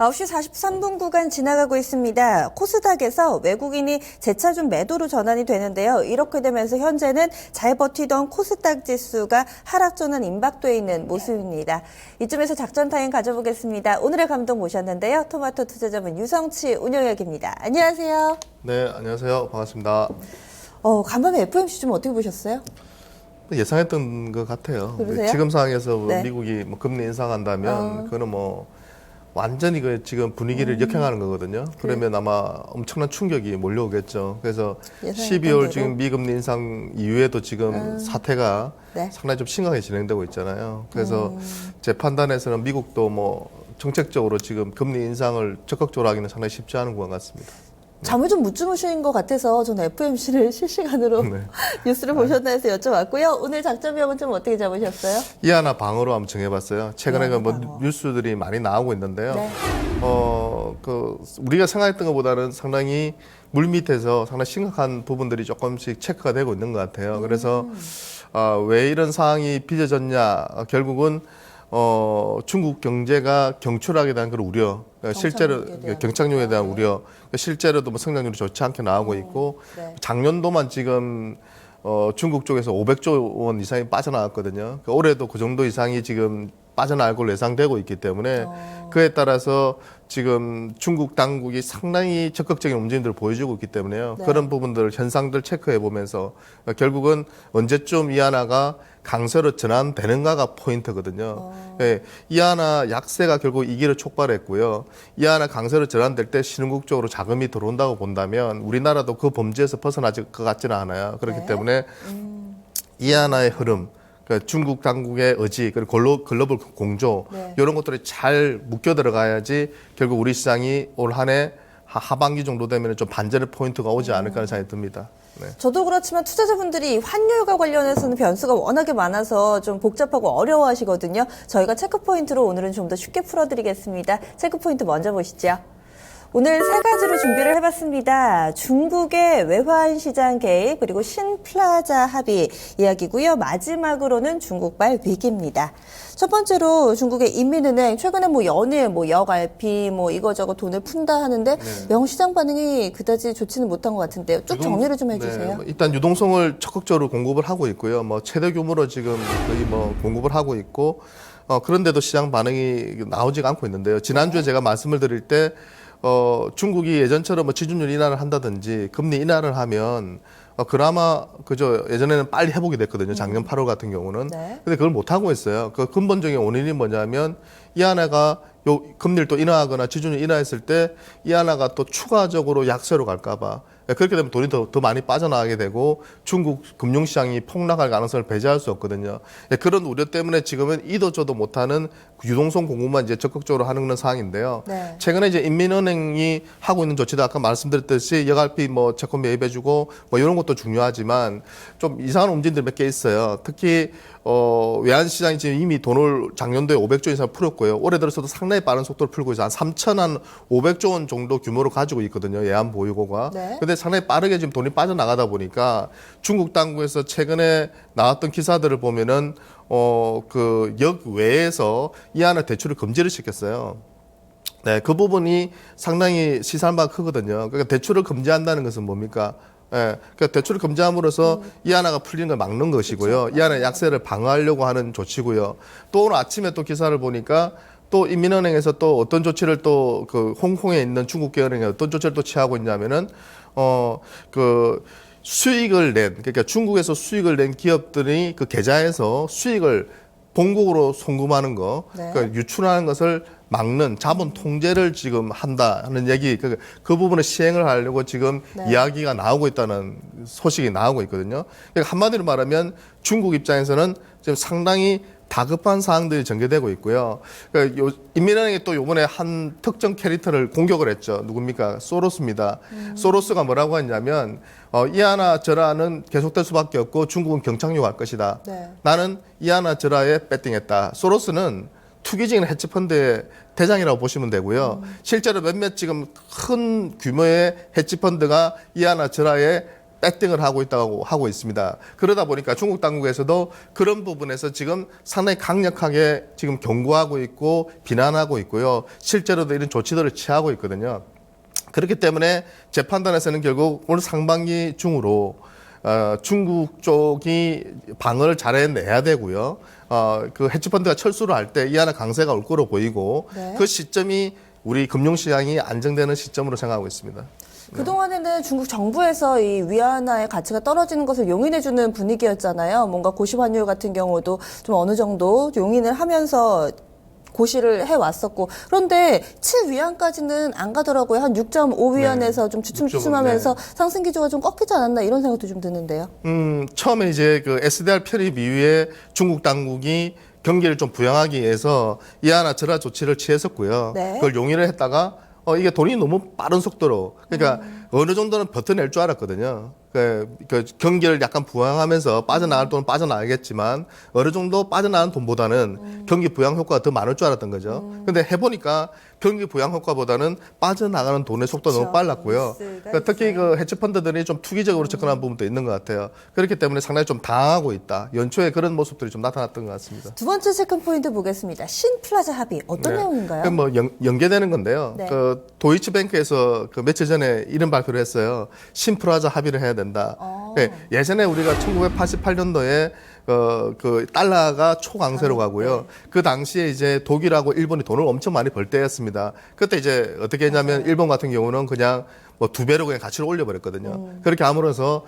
9시 43분 구간 지나가고 있습니다. 코스닥에서 외국인이 재차 좀 매도로 전환이 되는데요. 이렇게 되면서 현재는 잘 버티던 코스닥 지수가 하락 전환 임박돼 있는 모습입니다. 이쯤에서 작전 타임 가져보겠습니다. 오늘의 감독 모셨는데요. 토마토 투자자분 유성치 운영역입니다. 안녕하세요. 네, 안녕하세요. 반갑습니다. 간밤에 FOMC 좀 어떻게 보셨어요? 예상했던 것 같아요. 그러세요? 지금 상황에서 네. 미국이 금리 인상한다면 그거는 완전히 지금 분위기를 역행하는 거거든요. 그러면 아마 엄청난 충격이 몰려오겠죠. 그래서 예상했던 12월 대로. 지금 미금리 인상 이후에도 지금 사태가 네. 상당히 좀 심하게 진행되고 있잖아요. 그래서 제 판단에서는 미국도 정책적으로 지금 금리 인상을 적극적으로 하기는 상당히 쉽지 않은 것 같습니다. 잠을 좀 못 주무신 것 같아서 저는 FOMC를 실시간으로 네. 뉴스를 보셨나 해서 여쭤봤고요. 오늘 작전 비용은 좀 어떻게 잡으셨어요? 이하나 방어로 한번 정해봤어요. 최근에 이하나 방어. 뉴스들이 많이 나오고 있는데요. 네. 우리가 생각했던 것보다는 상당히 물 밑에서 상당히 심각한 부분들이 조금씩 체크가 되고 있는 것 같아요. 그래서 왜 이런 상황이 빚어졌냐? 결국은 중국 경제가 경출하게 대한 그런 우려, 실제로 경착륙에 대한 우려, 실제로도 성장률이 좋지 않게 나오고 있고 네. 작년도만 지금 중국 쪽에서 500조 원 이상이 빠져나왔거든요. 올해도 그 정도 이상이 지금 빠져나갈 걸로 예상되고 있기 때문에 그에 따라서 지금 중국 당국이 상당히 적극적인 움직임들을 보여주고 있기 때문에요. 네. 그런 부분들, 현상들 체크해 보면서 결국은 언제쯤 이하나가 강세로 전환되는가가 포인트거든요. 예, 이하나 약세가 결국 이 길을 촉발했고요. 이하나 강세로 전환될 때 신흥국 쪽으로 자금이 들어온다고 본다면 우리나라도 그 범죄에서 벗어나질 것 같지는 않아요. 그렇기 네. 때문에 이하나의 흐름, 그러니까 중국 당국의 의지, 그리고 글로벌 공조 네. 이런 것들이 잘 묶여 들어가야지 결국 우리 시장이 올 한 해 하반기 정도 되면 좀 반전의 포인트가 오지 않을까 하는 생각이 듭니다. 네. 저도 그렇지만 투자자분들이 환율과 관련해서는 변수가 워낙에 많아서 좀 복잡하고 어려워하시거든요. 저희가 체크포인트로 오늘은 좀 더 쉽게 풀어드리겠습니다. 체크포인트 먼저 보시죠. 오늘 세 가지로 준비를 해봤습니다. 중국의 외환 시장 개입, 그리고 신플라자 합의 이야기고요. 마지막으로는 중국발 위기입니다. 첫 번째로 중국의 인민은행 최근에 연일 역RP 이거저거 돈을 푼다 하는데 영 시장 반응이 그다지 좋지는 못한 것 같은데요. 쭉 정리를 좀 해주세요. 네, 일단 유동성을 적극적으로 공급을 하고 있고요. 최대 규모로 지금 거의 공급을 하고 있고 그런데도 시장 반응이 나오지가 않고 있는데요. 지난주에 제가 말씀을 드릴 때 중국이 예전처럼 지준율 인하를 한다든지 금리 인하를 하면 그나마 그저 예전에는 빨리 회복이 됐거든요. 작년 8월 같은 경우는. 네. 근데 그걸 못 하고 있어요. 그 근본적인 원인이 뭐냐면 이 하나가 금리를 또 인하하거나 지준율 인하했을 때 이 하나가 또 추가적으로 약세로 갈까 봐. 그렇게 되면 돈이 더 많이 빠져나가게 되고 중국 금융시장이 폭락할 가능성을 배제할 수 없거든요. 그런 우려 때문에 지금은 이도 저도 못하는 유동성 공급만 이제 적극적으로 하는 그런 상황인데요. 네. 최근에 이제 인민은행이 하고 있는 조치도 아까 말씀드렸듯이 여갈피 채권 매입해주고 이런 것도 중요하지만 좀 이상한 움직임들 몇 개 있어요. 특히 외환시장이 지금 이미 돈을 작년도에 500조 이상 풀었고요. 올해 들어서도 상당히 빠른 속도로 풀고 있어요. 한 3,500조 원 정도 규모로 가지고 있거든요. 예안 보유고가. 네. 근데 상당히 빠르게 지금 돈이 빠져나가다 보니까 중국 당국에서 최근에 나왔던 기사들을 보면은 그 역외에서 이 하나 대출을 금지를 시켰어요. 네, 그 부분이 상당히 시사할 바가 크거든요. 그러니까 대출을 금지한다는 것은 뭡니까? 예, 그러니까 대출을 금지함으로써 이 하나가 풀리는 걸 막는 것이고요. 그렇죠. 이 하나의 약세를 방어하려고 하는 조치고요. 또 오늘 아침에 또 기사를 보니까 또 인민은행에서 또 어떤 조치를 또 그 홍콩에 있는 중국 계열은행이 어떤 조치를 또 취하고 있냐면은 그 수익을 낸, 그러니까 중국에서 수익을 낸 기업들이 그 계좌에서 수익을 본국으로 송금하는 거, 네. 그러니까 유출하는 것을 막는 자본 통제를 지금 한다 하는 얘기, 그 부분을 시행을 하려고 지금 네. 이야기가 나오고 있다는 소식이 나오고 있거든요. 그러니까 한마디로 말하면 중국 입장에서는 지금 상당히 다급한 사항들이 전개되고 있고요. 그러니까 인민은행이 또 이번에 한 특정 캐릭터를 공격을 했죠. 누굽니까? 소로스입니다. 소로스가 뭐라고 했냐면 이하나 저라는 계속될 수밖에 없고 중국은 경착륙할 것이다. 네. 나는 이하나 저라에 배팅했다. 소로스는 투기적인 헤지펀드의 대장이라고 보시면 되고요. 실제로 몇몇 지금 큰 규모의 헤지펀드가 이하나 저라에 배팅을 하고 있다고 하고 있습니다. 그러다 보니까 중국 당국에서도 그런 부분에서 지금 상당히 강력하게 지금 경고하고 있고 비난하고 있고요. 실제로도 이런 조치들을 취하고 있거든요. 그렇기 때문에 제 판단에서는 결국 올 상반기 중으로 중국 쪽이 방어를 잘해내야 되고요. 그 헤지펀드가 철수를 할 때 이하나 강세가 올 거로 보이고 네. 그 시점이 우리 금융시장이 안정되는 시점으로 생각하고 있습니다. 그동안에는 중국 정부에서 이 위안화의 가치가 떨어지는 것을 용인해주는 분위기였잖아요. 뭔가 고시환율 같은 경우도 좀 어느 정도 용인을 하면서 고시를 해왔었고, 그런데 7위안까지는 안 가더라고요. 한 6.5위안에서 네. 좀 주춤주춤하면서 상승 기조가 좀 꺾이지 않았나 이런 생각도 좀 드는데요. 처음에 이제 그 SDR 편입 이후에 중국 당국이 경기를 좀 부양하기 위해서 이하나 절하 조치를 취했었고요. 네. 그걸 용인을 했다가 이게 돈이 너무 빠른 속도로 그러니까 어느 정도는 버텨낼 줄 알았거든요. 그 경기를 약간 부양하면서 빠져나갈 돈은 빠져나가겠지만 어느 정도 빠져나가는 돈보다는 경기 부양 효과가 더 많을 줄 알았던 거죠. 근데 해보니까 경기 부양 효과보다는 빠져나가는 돈의 속도가 너무 빨랐고요. 그러니까 특히 그 헤지펀드들이 좀 투기적으로 접근한 부분도 있는 것 같아요. 그렇기 때문에 상당히 좀 당하고 있다. 연초에 그런 모습들이 좀 나타났던 것 같습니다. 두 번째 체크 포인트 보겠습니다. 신플라자 합의 어떤 내용인가요? 뭐 연계되는 건데요. 네. 그 도이치뱅크에서 그 며칠 전에 이런 발표를 했어요. 신플라자 합의를 해야 된다. 예전에 우리가 1988년도에 그 달러가 초강세로 가고요. 그 당시에 이제 독일하고 일본이 돈을 엄청 많이 벌 때였습니다. 그때 이제 어떻게 했냐면 일본 같은 경우는 그냥 뭐 2배로 그냥 가치를 올려버렸거든요. 그렇게 함으로써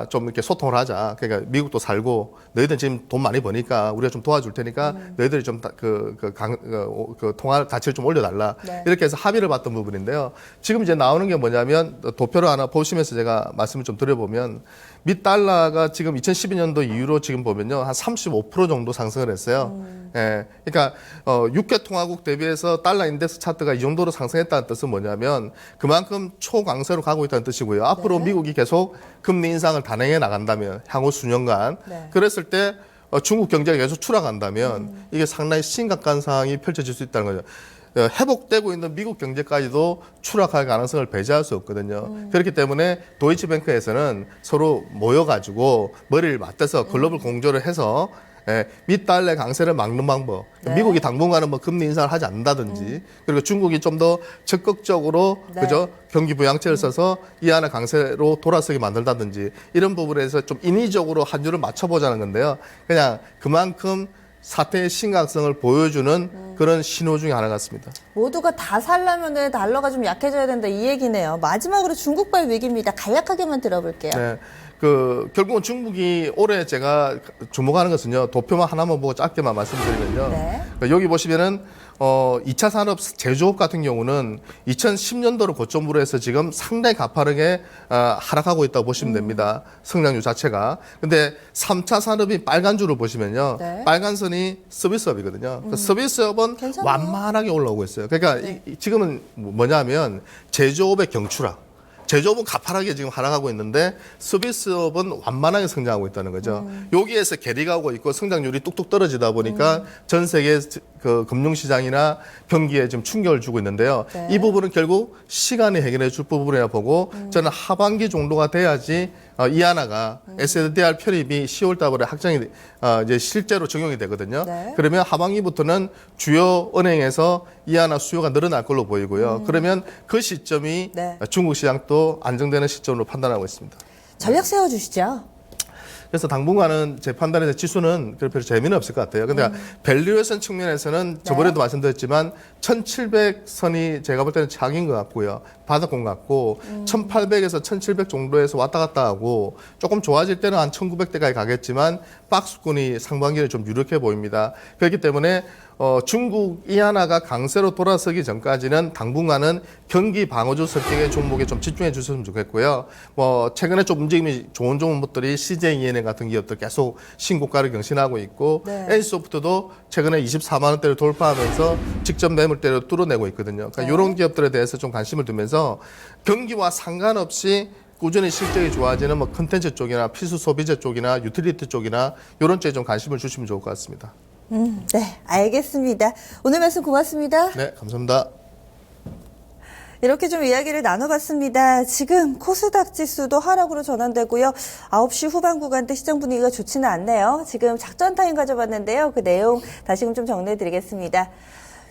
좀 이렇게 소통을 하자. 그러니까 미국도 살고 너희들 지금 돈 많이 버니까 우리가 좀 도와줄 테니까 너희들이 좀 그 통화 가치를 좀 올려달라. 네. 이렇게 해서 합의를 봤던 부분인데요. 지금 이제 나오는 게 뭐냐면 도표를 하나 보시면서 제가 말씀을 좀 드려보면 미 달러가 지금 2012년도 이후로 지금 보면요 한 35% 정도 상승을 했어요. 예, 그러니까 6개 통화국 대비해서 달러 인덱스 차트가 이 정도로 상승했다는 뜻은 뭐냐면 그만큼 초강세로 가고 있다는 뜻이고요. 앞으로 네. 미국이 계속 금리 인상을 단행해 나간다면 향후 수년간 네. 그랬을 때 중국 경제가 계속 추락한다면 이게 상당히 심각한 상황이 펼쳐질 수 있다는 거죠. 회복되고 있는 미국 경제까지도 추락할 가능성을 배제할 수 없거든요. 그렇기 때문에 도이치뱅크에서는 서로 모여가지고 머리를 맞대서 글로벌 공조를 해서 미 달러 강세를 막는 방법. 네. 미국이 당분간은 뭐 금리 인상을 하지 않는다든지 그리고 중국이 좀 더 적극적으로 네. 그죠 경기 부양책을 써서 이하나 강세로 돌아서게 만들다든지 이런 부분에서 좀 인위적으로 한율을 맞춰보자는 건데요. 그냥 그만큼 사태의 심각성을 보여주는 그런 신호 중에 하나 같습니다. 모두가 다 살려면은 달러가 좀 약해져야 된다 이 얘기네요. 마지막으로 중국발 위기입니다. 간략하게만 들어볼게요. 네. 결국은 중국이 올해 제가 주목하는 것은요, 도표만 하나만 보고 짧게만 말씀드리면요. 네. 여기 보시면은, 2차 산업 제조업 같은 경우는 2010년도를 고점으로 해서 지금 상당히 가파르게 하락하고 있다고 보시면 됩니다. 성장률 자체가. 근데 3차 산업이 빨간 줄을 보시면요. 네. 빨간 선이 서비스업이거든요. 그 서비스업은 괜찮아요. 완만하게 올라오고 있어요. 그러니까 지금은 뭐냐면 제조업의 경추락. 제조업은 가파르게 지금 하락하고 있는데 서비스업은 완만하게 성장하고 있다는 거죠. 여기에서 괴리가 오고 있고 성장률이 뚝뚝 떨어지다 보니까 전 세계 그 금융시장이나 경기에 지금 충격을 주고 있는데요. 네. 이 부분은 결국 시간이 해결해 줄 부분이라 보고 저는 하반기 정도가 돼야지 이하나가 SDR 편입이 10월 달에 확정이 이제 실제로 적용이 되거든요. 네. 그러면 하반기부터는 주요 은행에서 이하나 수요가 늘어날 걸로 보이고요. 그러면 그 시점이 네. 중국 시장도 안정되는 시점으로 판단하고 있습니다. 전략 세워주시죠. 그래서 당분간은 제 판단에서 지수는 별로 재미는 없을 것 같아요. 근데 밸류에이션 측면에서는 저번에도 말씀드렸지만 1700선이 제가 볼 때는 장인 것 같고요. 바닥권 같고 1800에서 1700 정도에서 왔다 갔다 하고 조금 좋아질 때는 한 1900대까지 가겠지만 박스권이 상반기에 좀 유력해 보입니다. 그렇기 때문에 중국 이하나가 강세로 돌아서기 전까지는 당분간은 경기 방어주 성격의 종목에 좀 집중해 주셨으면 좋겠고요. 뭐 최근에 좀 움직임이 좋은 종목들이 CJ 같은 기업들 계속 신고가를 경신하고 있고 네. NC소프트도 최근에 24만 원대를 돌파하면서 직접 매물대를 뚫어내고 있거든요. 그러니까 네. 이런 기업들에 대해서 좀 관심을 두면서 경기와 상관없이 꾸준히 실적이 좋아지는 뭐 컨텐츠 쪽이나 필수 소비재 쪽이나 유틸리티 쪽이나 이런 쪽에 좀 관심을 주시면 좋을 것 같습니다. 네, 알겠습니다. 오늘 말씀 고맙습니다. 네, 감사합니다. 이렇게 좀 이야기를 나눠봤습니다. 지금 코스닥 지수도 하락으로 전환되고요. 9시 후반 구간대 시장 분위기가 좋지는 않네요. 지금 작전 타임 가져봤는데요. 그 내용 다시금 좀 정리해드리겠습니다.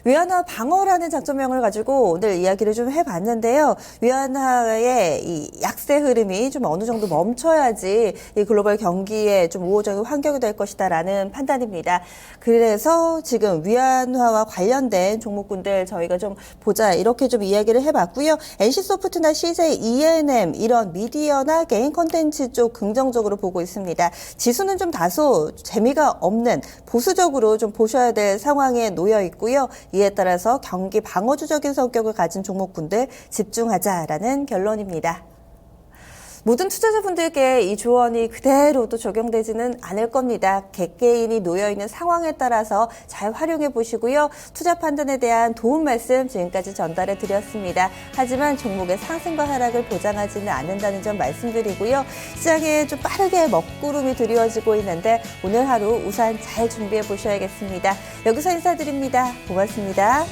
위안화 방어라는 작전명을 가지고 오늘 이야기를 좀 해봤는데요. 위안화의 이 약세 흐름이 좀 어느 정도 멈춰야지 이 글로벌 경기에 좀 우호적인 환경이 될 것이다라는 판단입니다. 그래서 지금 위안화와 관련된 종목군들 저희가 좀 보자 이렇게 좀 이야기를 해봤고요. NC소프트나 CJ, ENM 이런 미디어나 개인 콘텐츠 쪽 긍정적으로 보고 있습니다. 지수는 좀 다소 재미가 없는 보수적으로 좀 보셔야 될 상황에 놓여 있고요. 이에 따라서 경기 방어주적인 성격을 가진 종목군들 집중하자라는 결론입니다. 모든 투자자분들께 이 조언이 그대로 또 적용되지는 않을 겁니다. 개개인이 놓여있는 상황에 따라서 잘 활용해 보시고요. 투자 판단에 대한 도움 말씀 지금까지 전달해 드렸습니다. 하지만 종목의 상승과 하락을 보장하지는 않는다는 점 말씀드리고요. 시장에 좀 빠르게 먹구름이 드리워지고 있는데 오늘 하루 우산 잘 준비해 보셔야겠습니다. 여기서 인사드립니다. 고맙습니다.